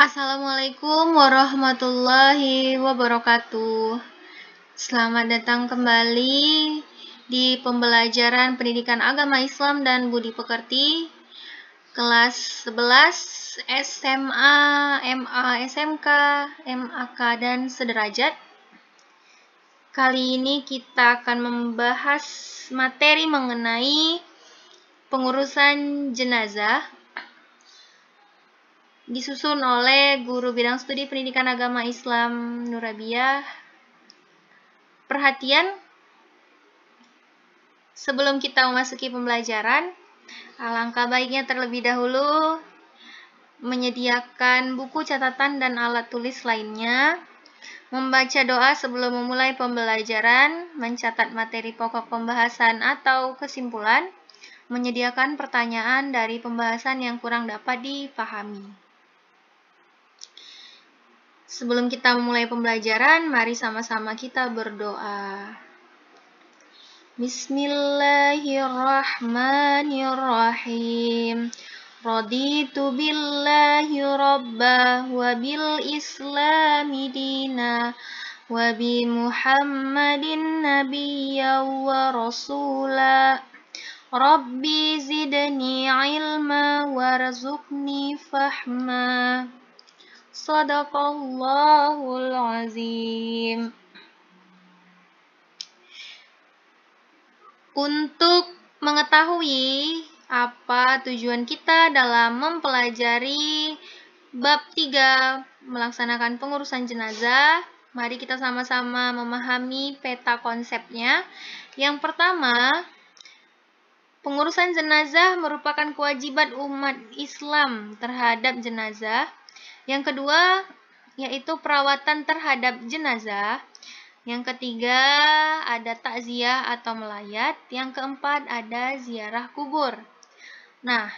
Assalamualaikum warahmatullahi wabarakatuh. Selamat datang kembali di pembelajaran Pendidikan Agama Islam dan Budi Pekerti kelas 11 SMA, MA, SMK, MAK, dan sederajat. Kali ini kita akan membahas materi mengenai pengurusan jenazah, disusun oleh Guru Bidang Studi Pendidikan Agama Islam Nurabiah. Perhatian, sebelum kita memasuki pembelajaran, alangkah baiknya terlebih dahulu menyediakan buku catatan dan alat tulis lainnya, membaca doa sebelum memulai pembelajaran, mencatat materi pokok pembahasan atau kesimpulan, menyediakan pertanyaan dari pembahasan yang kurang dapat dipahami. Sebelum kita memulai pembelajaran, mari sama-sama kita berdoa. Bismillahirrahmanirrahim. Raditu billahi rabba wa bil islami dina wa bi Muhammadin nabiyya wa rasula. Rabbi zidni ilma warzuqni fahma. Shadaqallahul azim. Untuk mengetahui apa tujuan kita dalam mempelajari bab 3 melaksanakan pengurusan jenazah, mari kita sama-sama memahami peta konsepnya. Yang pertama, pengurusan jenazah merupakan kewajiban umat Islam terhadap jenazah. Yang kedua, yaitu perawatan terhadap jenazah. Yang ketiga, ada takziah atau melayat. Yang keempat, ada ziarah kubur. Nah,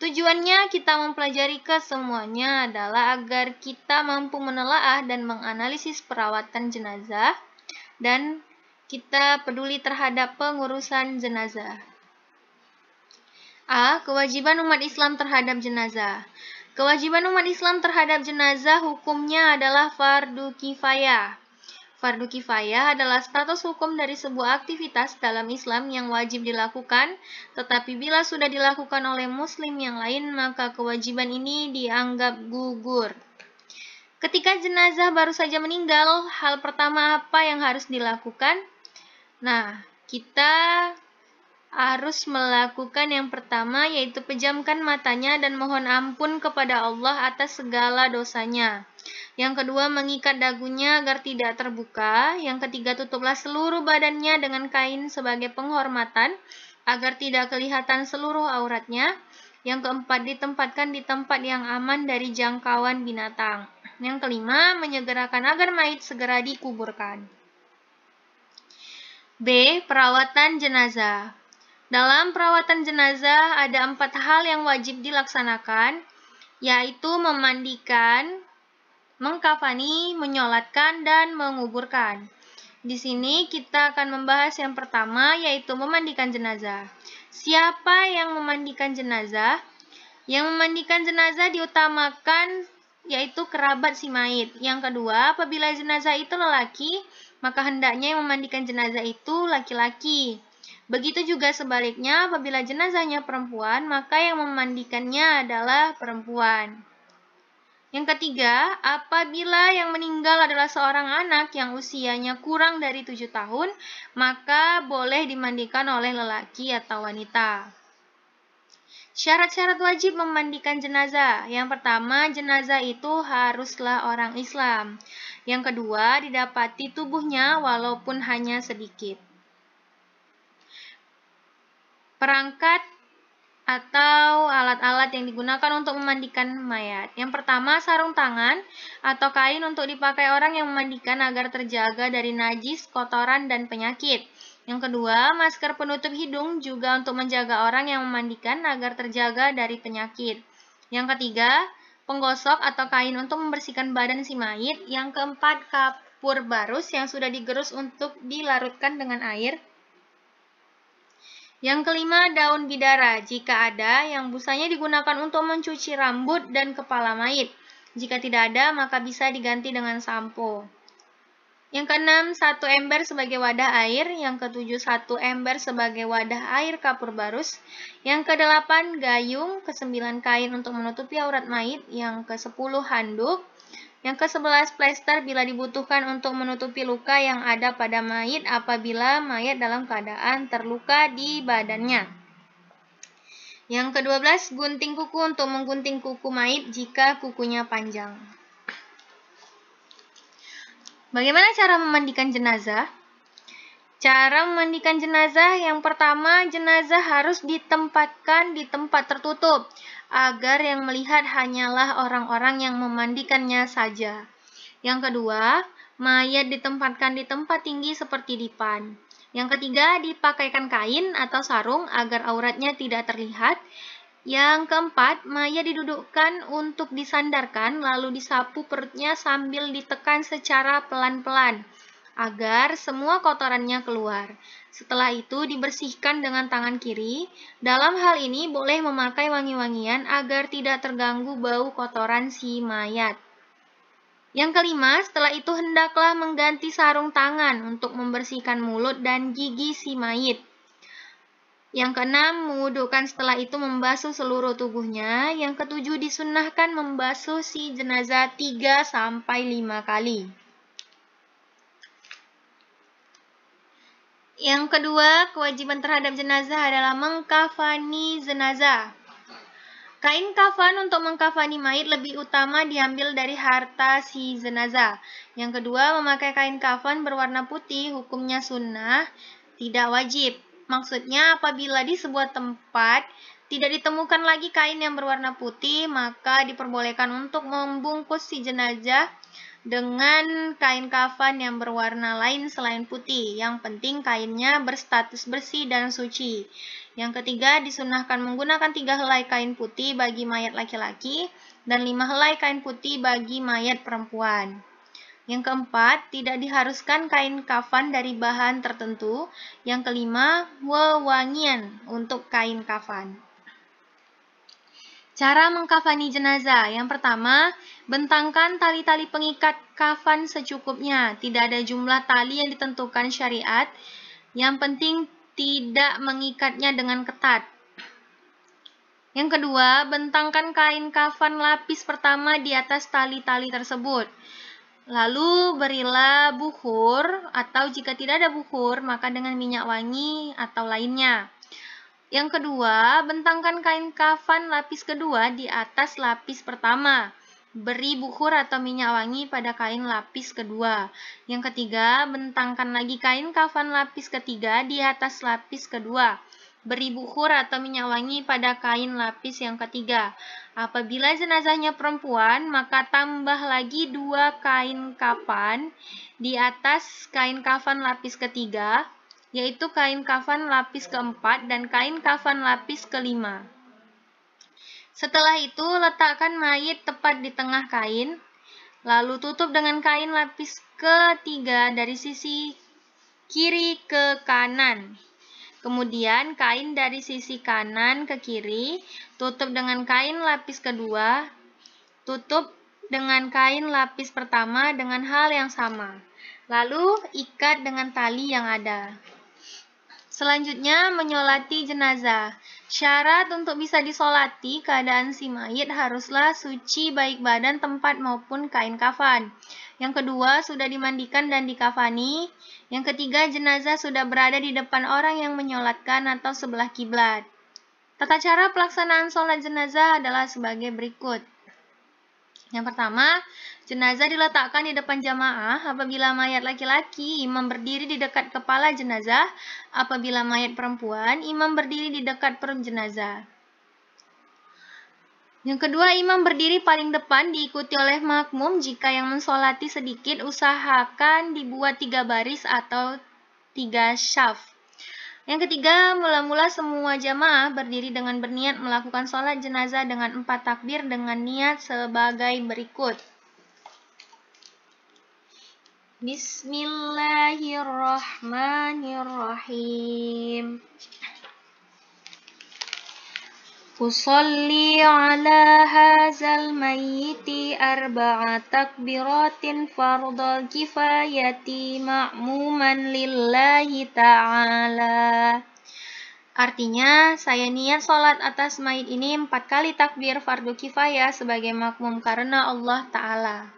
tujuannya kita mempelajari kesemuanya adalah agar kita mampu menelaah dan menganalisis perawatan jenazah dan kita peduli terhadap pengurusan jenazah. A. Kewajiban umat Islam terhadap jenazah. Kewajiban umat Islam terhadap jenazah hukumnya adalah fardu kifayah. Fardu kifayah adalah status hukum dari sebuah aktivitas dalam Islam yang wajib dilakukan, tetapi bila sudah dilakukan oleh muslim yang lain, maka kewajiban ini dianggap gugur. Ketika jenazah baru saja meninggal, hal pertama apa yang harus dilakukan? Nah, kita harus melakukan yang pertama, yaitu pejamkan matanya dan mohon ampun kepada Allah atas segala dosanya. Yang kedua, mengikat dagunya agar tidak terbuka. Yang ketiga, tutuplah seluruh badannya dengan kain sebagai penghormatan agar tidak kelihatan seluruh auratnya. Yang keempat, ditempatkan di tempat yang aman dari jangkauan binatang. Yang kelima, menyegerakan agar mayit segera dikuburkan. B. Perawatan jenazah. Dalam perawatan jenazah ada 4 hal yang wajib dilaksanakan, yaitu memandikan, mengkafani, menyolatkan, dan menguburkan. Di sini kita akan membahas yang pertama, yaitu memandikan jenazah. Siapa yang memandikan jenazah? Yang memandikan jenazah diutamakan yaitu kerabat si mayit. Yang kedua, apabila jenazah itu lelaki, maka hendaknya yang memandikan jenazah itu laki-laki. Begitu juga sebaliknya, apabila jenazahnya perempuan, maka yang memandikannya adalah perempuan. Yang ketiga, apabila yang meninggal adalah seorang anak yang usianya kurang dari 7 tahun, maka boleh dimandikan oleh lelaki atau wanita. Syarat-syarat wajib memandikan jenazah. Yang pertama, jenazah itu haruslah orang Islam. Yang kedua, didapati tubuhnya walaupun hanya sedikit. Perangkat atau alat-alat yang digunakan untuk memandikan mayat. Yang pertama, sarung tangan atau kain untuk dipakai orang yang memandikan agar terjaga dari najis, kotoran, dan penyakit. Yang kedua, masker penutup hidung juga untuk menjaga orang yang memandikan agar terjaga dari penyakit. Yang ketiga, penggosok atau kain untuk membersihkan badan si mayit. Yang keempat, kapur barus yang sudah digerus untuk dilarutkan dengan air. Yang kelima, daun bidara, jika ada, yang busanya digunakan untuk mencuci rambut dan kepala mayit. Jika tidak ada, maka bisa diganti dengan sampo. Yang keenam, 1 ember sebagai wadah air. Yang ketujuh, 1 ember sebagai wadah air kapur barus. Yang kedelapan, gayung. Ke-9, kain untuk menutupi aurat mayit. Yang ke-10, handuk. Yang ke-11, plester bila dibutuhkan untuk menutupi luka yang ada pada mayit apabila mayat dalam keadaan terluka di badannya. Yang ke-12, gunting kuku untuk menggunting kuku mayit jika kukunya panjang. Bagaimana cara memandikan jenazah? Cara memandikan jenazah, yang pertama, jenazah harus ditempatkan di tempat tertutup, agar yang melihat hanyalah orang-orang yang memandikannya saja. Yang kedua, mayat ditempatkan di tempat tinggi seperti dipan. Yang ketiga, dipakaikan kain atau sarung agar auratnya tidak terlihat. Yang keempat, mayat didudukkan untuk disandarkan lalu disapu perutnya sambil ditekan secara pelan-pelan agar semua kotorannya keluar. Setelah itu dibersihkan dengan tangan kiri. Dalam hal ini boleh memakai wangi-wangian agar tidak terganggu bau kotoran si mayat. Yang kelima, setelah itu hendaklah mengganti sarung tangan untuk membersihkan mulut dan gigi si mayit. Yang keenam, mewudukkan setelah itu membasuh seluruh tubuhnya. Yang ketujuh, disunnahkan membasuh si jenazah 3-5 kali. Yang kedua, kewajiban terhadap jenazah adalah mengkafani jenazah. Kain kafan untuk mengkafani mayit lebih utama diambil dari harta si jenazah. Yang kedua, memakai kain kafan berwarna putih hukumnya sunnah, tidak wajib. Maksudnya apabila di sebuah tempat tidak ditemukan lagi kain yang berwarna putih, maka diperbolehkan untuk membungkus si jenazah dengan kain kafan yang berwarna lain selain putih. Yang penting kainnya berstatus bersih dan suci. Yang ketiga, disunahkan menggunakan 3 helai kain putih bagi mayat laki-laki dan 5 helai kain putih bagi mayat perempuan. Yang keempat, tidak diharuskan kain kafan dari bahan tertentu. Yang kelima, wewangian untuk kain kafan. Cara mengkafani jenazah. Yang pertama, bentangkan tali-tali pengikat kafan secukupnya. Tidak ada jumlah tali yang ditentukan syariat. Yang penting tidak mengikatnya dengan ketat. Yang kedua, bentangkan kain kafan lapis pertama di atas tali-tali tersebut. Lalu berilah bukhur, atau jika tidak ada bukhur, maka dengan minyak wangi atau lainnya. Yang kedua, bentangkan kain kafan lapis kedua di atas lapis pertama. Beri bukhur atau minyak wangi pada kain lapis kedua. Yang ketiga, bentangkan lagi kain kafan lapis ketiga di atas lapis kedua. Beri bukhur atau minyak wangi pada kain lapis yang ketiga. Apabila jenazahnya perempuan, maka tambah lagi 2 kain kafan di atas kain kafan lapis ketiga, yaitu kain kafan lapis keempat dan kain kafan lapis kelima. Setelah itu, letakkan mayit tepat di tengah kain, lalu tutup dengan kain lapis ketiga dari sisi kiri ke kanan. Kemudian kain dari sisi kanan ke kiri, tutup dengan kain lapis kedua, tutup dengan kain lapis pertama dengan hal yang sama. Lalu ikat dengan tali yang ada. Selanjutnya, menyolati jenazah. Syarat untuk bisa disolati, keadaan si mayit haruslah suci baik badan, tempat maupun kain kafan. Yang kedua, sudah dimandikan dan dikafani. Yang ketiga, jenazah sudah berada di depan orang yang menyolatkan atau sebelah kiblat. Tata cara pelaksanaan sholat jenazah adalah sebagai berikut. Yang pertama, jenazah diletakkan di depan jamaah. Apabila mayat laki-laki, imam berdiri di dekat kepala jenazah. Apabila mayat perempuan, imam berdiri di dekat perut jenazah. Yang kedua, imam berdiri paling depan diikuti oleh makmum. Jika yang mensolati sedikit, usahakan dibuat 3 baris atau 3 syaf. Yang ketiga, mula-mula semua jamaah berdiri dengan berniat melakukan sholat jenazah dengan 4 takbir dengan niat sebagai berikut. Bismillahirrahmanirrahim. Fusalli ala hazal mayyiti arba'a takbiratin fardal kifayati ma'muman lillahi ta'ala. Artinya, saya niat sholat atas mayit ini 4 kali takbir fardu kifayah sebagai makmum karena Allah Ta'ala.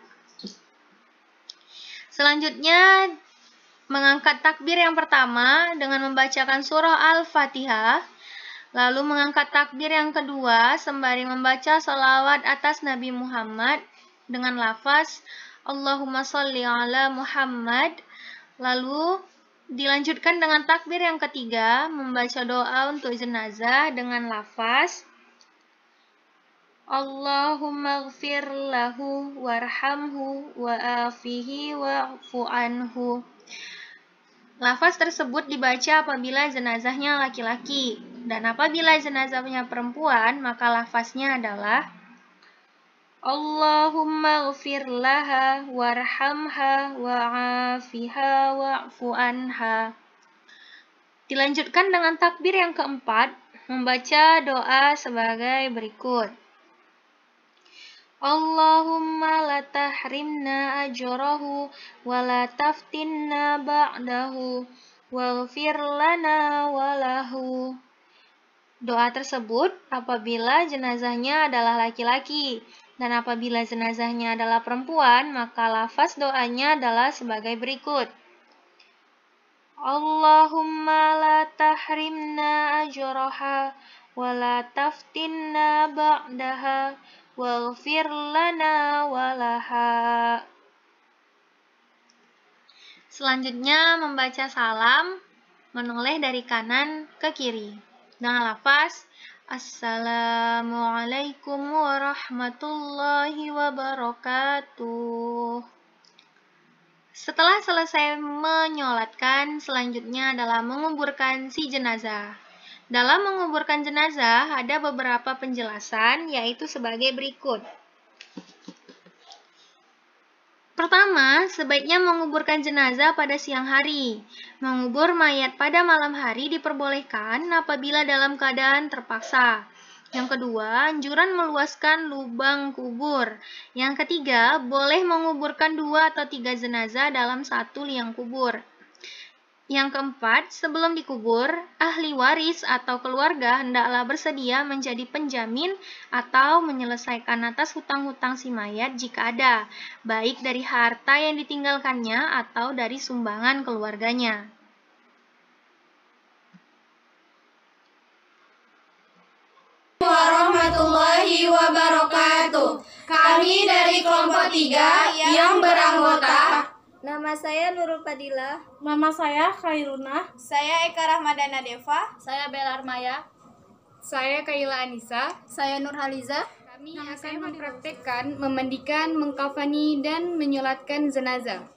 Selanjutnya, mengangkat takbir yang pertama dengan membacakan surah Al-Fatihah. Lalu mengangkat takbir yang kedua sembari membaca salawat atas Nabi Muhammad dengan lafaz Allahumma sholli ala Muhammad. Lalu dilanjutkan dengan takbir yang ketiga membaca doa untuk jenazah dengan lafaz Allahumma ighfir lahu warhamhu wa'afihi wa'fu anhu. Lafaz tersebut dibaca apabila jenazahnya laki-laki, dan apabila jenazahnya perempuan, maka lafaznya adalah Allahumma ighfir laha warhamha wa'afiha wa'fu anha. Dilanjutkan dengan takbir yang keempat, membaca doa sebagai berikut. Allahumma la tahrimna ajrahu wa la taftinna ba'dahu waghfir lana wa lahu. Doa tersebut apabila jenazahnya adalah laki-laki, dan apabila jenazahnya adalah perempuan, maka lafaz doanya adalah sebagai berikut. Allahumma la tahrimna ajraha wa la taftinna ba'daha waghfir lana walaha. Selanjutnya membaca salam menoleh dari kanan ke kiri dengan lafaz Assalamualaikum warahmatullahi wabarakatuh. Setelah selesai menyolatkan, selanjutnya adalah menguburkan si jenazah. Dalam menguburkan jenazah, ada beberapa penjelasan, yaitu sebagai berikut. Pertama, sebaiknya menguburkan jenazah pada siang hari. Mengubur mayat pada malam hari diperbolehkan apabila dalam keadaan terpaksa. Yang kedua, anjuran meluaskan lubang kubur. Yang ketiga, boleh menguburkan 2 atau 3 jenazah dalam satu liang kubur. Yang keempat, sebelum dikubur, ahli waris atau keluarga hendaklah bersedia menjadi penjamin atau menyelesaikan atas hutang-hutang si mayat jika ada, baik dari harta yang ditinggalkannya atau dari sumbangan keluarganya. Warahmatullahi wabarakatuh. Kami dari kelompok 3 yang beranggota. Nama saya Nurul Fadilah. Nama saya Khairuna. Saya Eka Rahmadana Deva. Saya Belar Maya. Saya Kaila Anissa. Saya Nurhaliza. Kami akan mempraktekkan, memandikan, mengkafani, dan menyolatkan jenazah.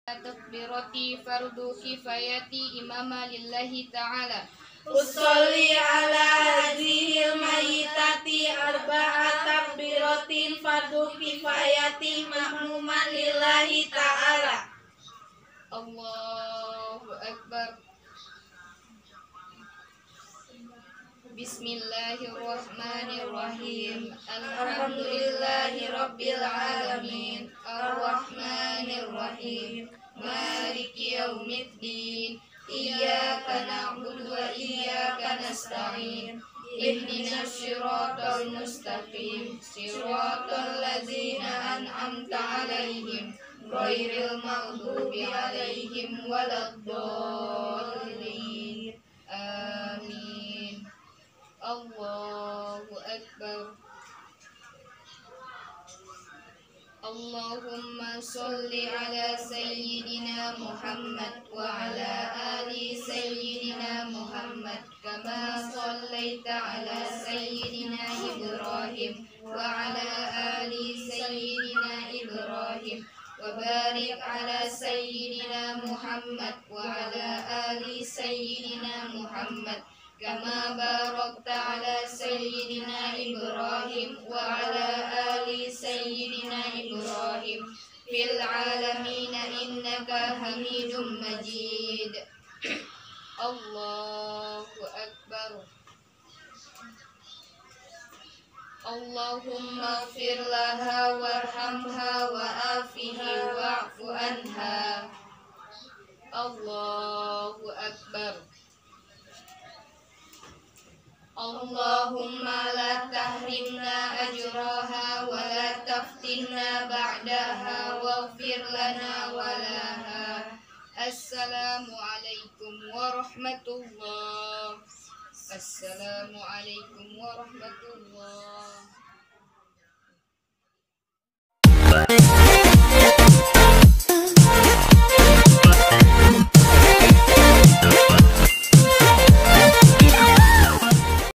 takbirati fardu kifayati imama lillahi ta'ala. Usolli ala hadhil mayyitati arba'at takbiratin fardu kifayati ma'muman lillahi ta'ala. Allahu Akbar. Bismillahirrahmanirrahim. Alhamdulillahi rabbil alamin. Ar-Rahmanir-Rahim. Maliki yaumiddin. Iyyaka na'budu wa iyyaka nasta'in. Ihdinas siratal mustaqim. Siratal ladzina an'amta 'alaihim ghairil maghdubi 'alaihim waladdallin. Amin. Allahu Akbar. Allahumma salli ala Sayyidina Muhammad wa ala ali Sayyidina Muhammad kama sallaita ala Sayyidina Ibrahim wa ala ali Sayyidina Ibrahim wa barik ala Sayyidina Muhammad wa ala ali Sayyidina Muhammad kama barakta ala Sayyidina Ibrahim wa ala ali Sayyidina Ibrahim fil alamin innaka Hamidum Majid. Allahu Akbar. Allahumma ighfir laha warhamha wa'afiha wa'fu anha. Allahu Akbar. Allahumma la tahrimna ajraha wa la taftinna ba'daha waghfir lana wa laha. Assalamu alaikum warahmatullahi. Assalamu alaikum warahmatullahi.